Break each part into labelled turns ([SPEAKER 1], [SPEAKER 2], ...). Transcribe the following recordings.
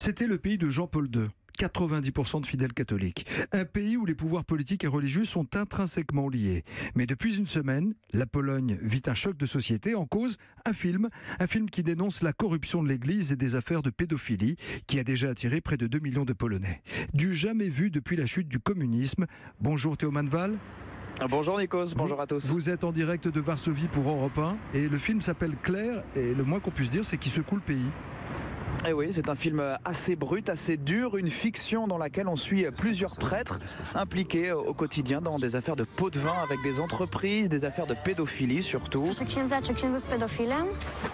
[SPEAKER 1] C'était le pays de Jean-Paul II. 90% de fidèles catholiques. Un pays où les pouvoirs politiques et religieux sont intrinsèquement liés. Mais depuis une semaine, la Pologne vit un choc de société. En cause, un film qui dénonce la corruption de l'Église et des affaires de pédophilie, qui a déjà attiré près de 2 millions de Polonais. Du jamais vu depuis la chute du communisme. Bonjour Théo Manval.
[SPEAKER 2] Bonjour Nikos, bonjour à tous.
[SPEAKER 1] Vous êtes en direct de Varsovie pour Europe 1 et le film s'appelle Claire et le moins qu'on puisse dire c'est qu'il secoue le pays.
[SPEAKER 2] Et oui, c'est un film assez brut, assez dur, une fiction dans laquelle on suit plusieurs prêtres impliqués au quotidien dans des affaires de pots de vin avec des entreprises, des affaires de pédophilie surtout.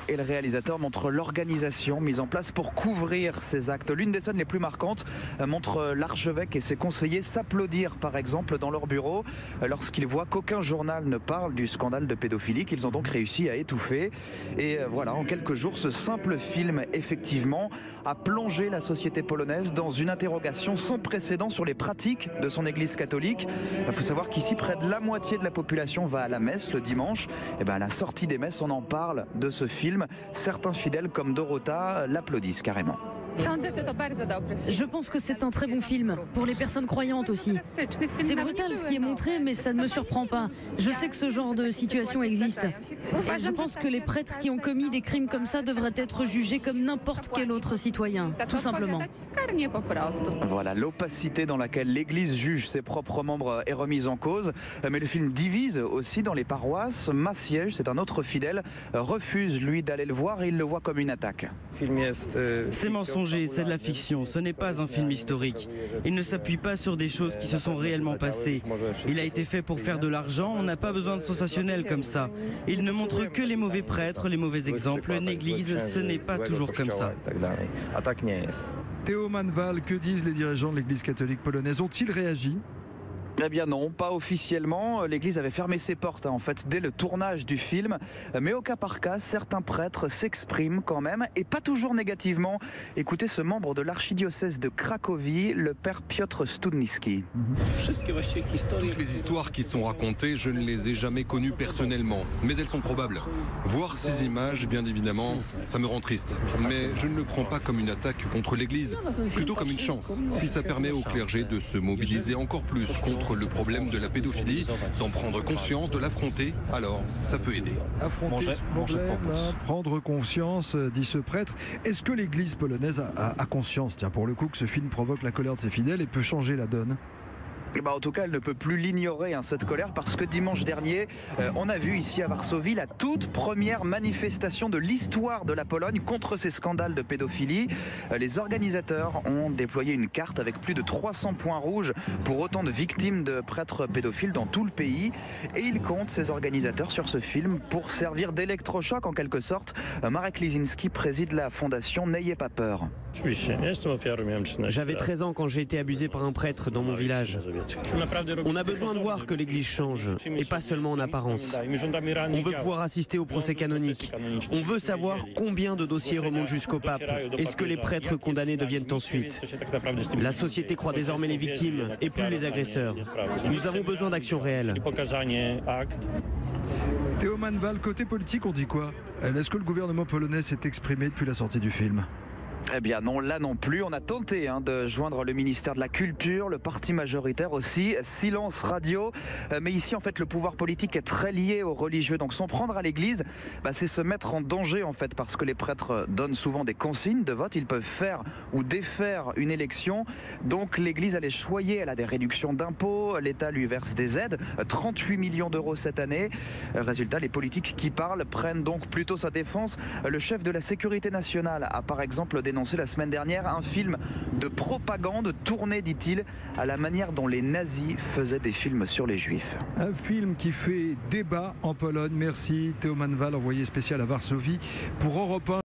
[SPEAKER 2] Et le réalisateur montre l'organisation mise en place pour couvrir ces actes. L'une des scènes les plus marquantes montre l'archevêque et ses conseillers s'applaudir par exemple dans leur bureau lorsqu'ils voient qu'aucun journal ne parle du scandale de pédophilie qu'ils ont donc réussi à étouffer. Et voilà, en quelques jours, ce simple film effectivement a plongé la société polonaise dans une interrogation sans précédent sur les pratiques de son église catholique. Il faut savoir qu'ici, près de la moitié de la population va à la messe le dimanche. Et à la sortie des messes, on en parle de ce film. Certains fidèles comme Dorota l'applaudissent carrément.
[SPEAKER 3] Je pense que c'est un très bon film, pour les personnes croyantes aussi. C'est brutal ce qui est montré, mais ça ne me surprend pas. Je sais que ce genre de situation existe. Et je pense que les prêtres qui ont commis des crimes comme ça devraient être jugés comme n'importe quel autre citoyen, tout simplement.
[SPEAKER 2] Voilà, l'opacité dans laquelle l'Église juge ses propres membres est remise en cause. Mais le film divise aussi dans les paroisses. Maciej, c'est un autre fidèle, refuse lui d'aller le voir et il le voit comme une attaque.
[SPEAKER 4] C'est mensonger, c'est de la fiction, ce n'est pas un film historique. Il ne s'appuie pas sur des choses qui se sont réellement passées. Il a été fait pour faire de l'argent, on n'a pas besoin de sensationnel comme ça. Il ne montre que les mauvais prêtres, les mauvais exemples. L'église, ce n'est pas toujours comme ça.
[SPEAKER 1] Théo Manval, que disent les dirigeants de l'église catholique polonaise? Ont-ils réagi ?
[SPEAKER 2] Eh bien non, pas officiellement. L'Église avait fermé ses portes en fait dès le tournage du film. Mais au cas par cas, certains prêtres s'expriment quand même et pas toujours négativement. Écoutez ce membre de l'archidiocèse de Cracovie, le père Piotr Studnicki.
[SPEAKER 5] Toutes les histoires qui sont racontées, je ne les ai jamais connues personnellement, mais elles sont probables. Voir ces images, bien évidemment, ça me rend triste. Mais je ne le prends pas comme une attaque contre l'Église, plutôt comme une chance. Si ça permet au clergé de se mobiliser encore plus contre le problème de la pédophilie, d'en prendre conscience, de l'affronter, alors ça peut aider.
[SPEAKER 1] Affronter ce problème, prendre conscience, dit ce prêtre. Est-ce que l'Église polonaise a conscience, tiens, pour le coup, que ce film provoque la colère de ses fidèles et peut changer la donne ?
[SPEAKER 2] En tout cas, elle ne peut plus l'ignorer, cette colère, parce que dimanche dernier, on a vu ici à Varsovie la toute première manifestation de l'histoire de la Pologne contre ces scandales de pédophilie. Les organisateurs ont déployé une carte avec plus de 300 points rouges pour autant de victimes de prêtres pédophiles dans tout le pays. Et ils comptent, ces organisateurs, sur ce film pour servir d'électrochoc en quelque sorte. Marek Lisinski préside la fondation N'ayez pas peur.
[SPEAKER 6] J'avais 13 ans quand j'ai été abusé par un prêtre dans mon village. On a besoin de voir que l'Église change, et pas seulement en apparence. On veut pouvoir assister au procès canonique. On veut savoir combien de dossiers remontent jusqu'au pape, et ce que les prêtres condamnés deviennent ensuite. La société croit désormais les victimes, et plus les agresseurs. Nous avons besoin d'actions réelles.
[SPEAKER 1] Théo Manval, côté politique, on dit quoi? Est-ce que le gouvernement polonais s'est exprimé depuis la sortie du film?
[SPEAKER 2] Eh bien non, là non plus. On a tenté de joindre le ministère de la Culture, le parti majoritaire aussi, Silence Radio. Mais ici, en fait, le pouvoir politique est très lié aux religieux. Donc s'en prendre à l'Église, c'est se mettre en danger, en fait, parce que les prêtres donnent souvent des consignes de vote. Ils peuvent faire ou défaire une élection. Donc l'Église, elle est choyée. Elle a des réductions d'impôts. L'État lui verse des aides. 38 millions d'euros cette année. Résultat, les politiques qui parlent prennent donc plutôt sa défense. Le chef de la sécurité nationale a, par exemple, dénoncé la semaine dernière un film de propagande tourné, dit-il, à la manière dont les nazis faisaient des films sur les juifs.
[SPEAKER 1] Un film qui fait débat en Pologne. Merci Théo Manval, envoyé spécial à Varsovie pour Europe 1.